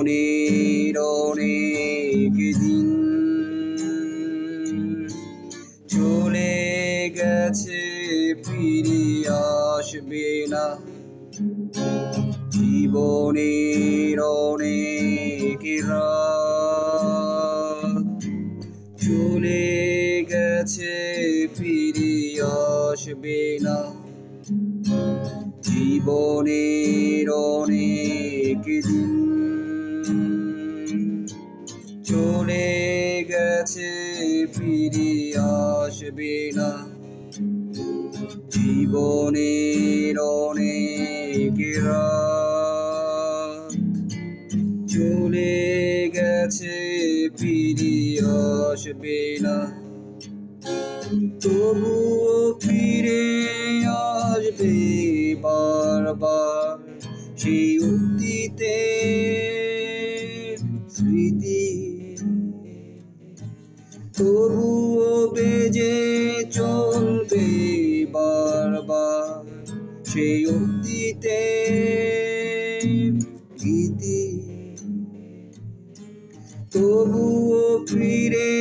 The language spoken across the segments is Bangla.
জীবনের অনেক দিন চলে গেছে, ফিরে আসবে না। জীবনের অনেক রাত চলে গেছে, ফিরে আসবে না। জীবনের অনেক দিন চলে গেছে, ফিরে আসবে না। জীবনের অনেক রাত চলে গেছে, ফিরে আসবে না। তবুও ফিরে আসবে বারবার সেই অতীতের স্মৃতি। তবুও বেজে চলবে বারবার সেই অতীতের গীতি। তবুও ফিরে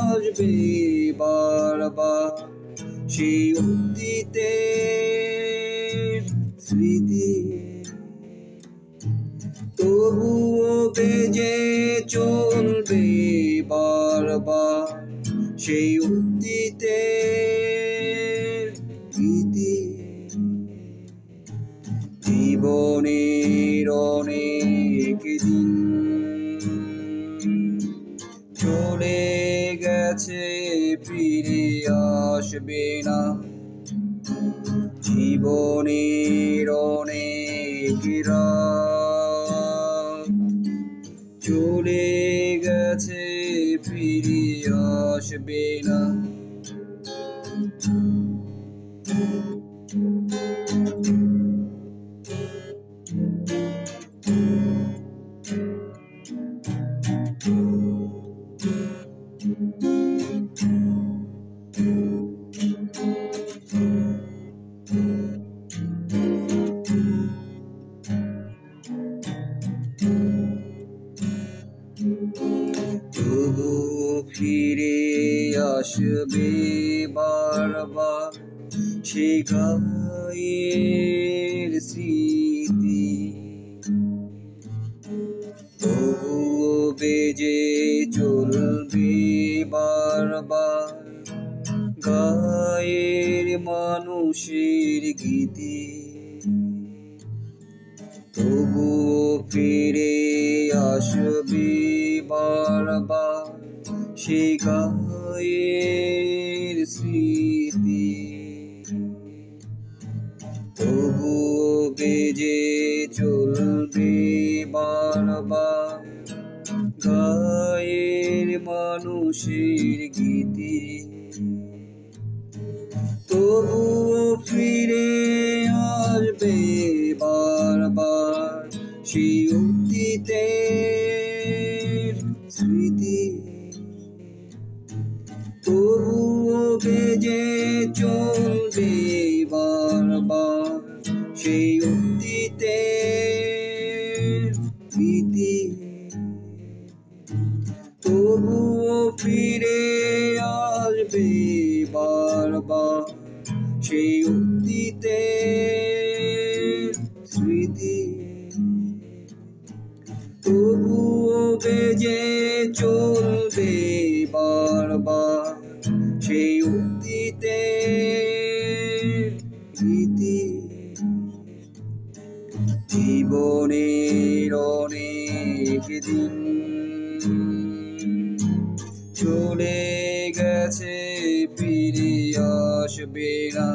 আসবে বারবার সেই অতীতের স্মৃতি। তবুও বেজে চলবে বারবার সেই অতীতের গীতি। জীবনের অনেক দিন চলে গেছে, ফিরে আসবে না। জীবনের অনেক রাত চলে গেছে, ফিরে আসবে না। তবুও ফিরে আসবে বারবার সেই গায়ের স্মৃতি। তবুও বেজে চলবে বারবার গায়ের মানুষের গীতি। তবুও ফিরে আসবে বারবার সেই গায়ের স্মৃতি। তবুও বেজে চলবে বারবার গায়ের মানুষের গীতি। তবুও ফিরে আসবে বারবার সেই অতীতের স্মৃতি। তবুও বেজে চলবে বারবার সেই অতীতের গীতি। তবুও ফিরে আসবে বারবার সেই অতীতের স্মৃতি। তবুও বেজে চলবে বারবার সেই অতীতের গীতি। জীবনের অনেক দিন চলে গেছে, ফিরে আসবে না।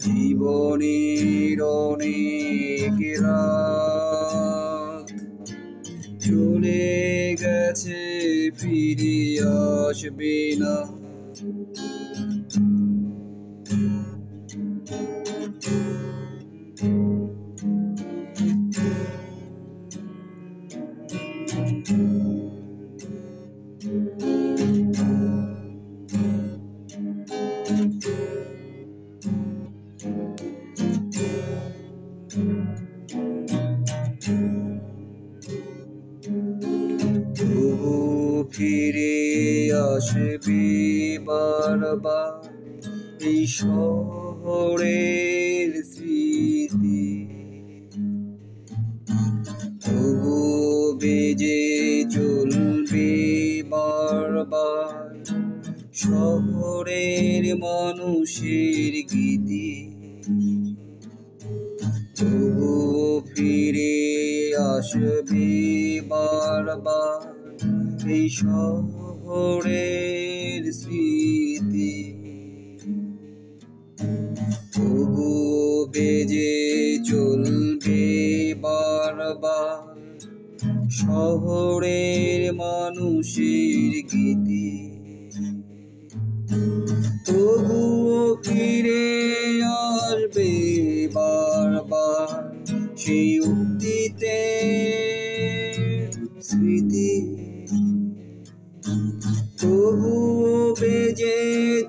জীবনের অনেক রাত চলে গেছে, ফিরে আসবে না। আসবে বারবার এই শহরের স্মৃতি, তবু বেজে চলবে বারবার শহরের মানুষের গীতি। তবু ফিরে আসবে বারবার এই শহরের স্মৃতি, তবু বেজে চলবে বারবার শহরের মানুষের গীতি। তবুও ফিরে আসবে বারবার সেই অতীতের স্মৃতি, তবুও বেজে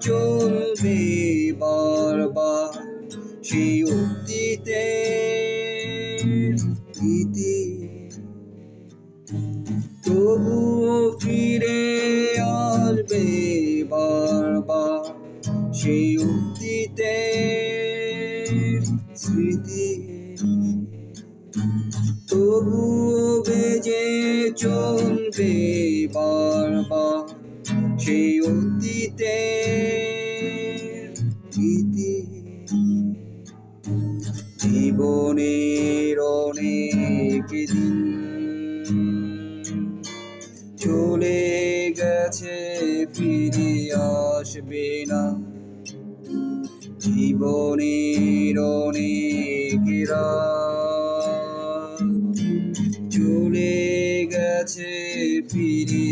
চলবে বারবার সেই অতীতের গীতি। তবুও ফিরে আসবে বারবার সেই অতীতের স্মৃতি, তবুও বেজে চলবে বারবার সেই অতীতের গীতি। জীবনের অনেক দিন চলে গেছে, ফিরে আসবে না। জীবনের অনেক রাত চলে গেছে, ফিরে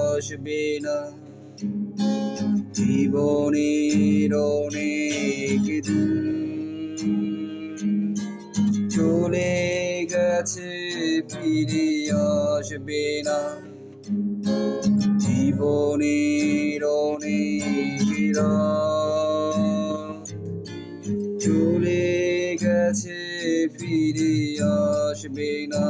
আসবে না। জীবনের অনেক দিন চলে গেছে, ফিরে আসবে না। জীবনের অনেক রাত চলে গেছে, ফিরে আসবে না।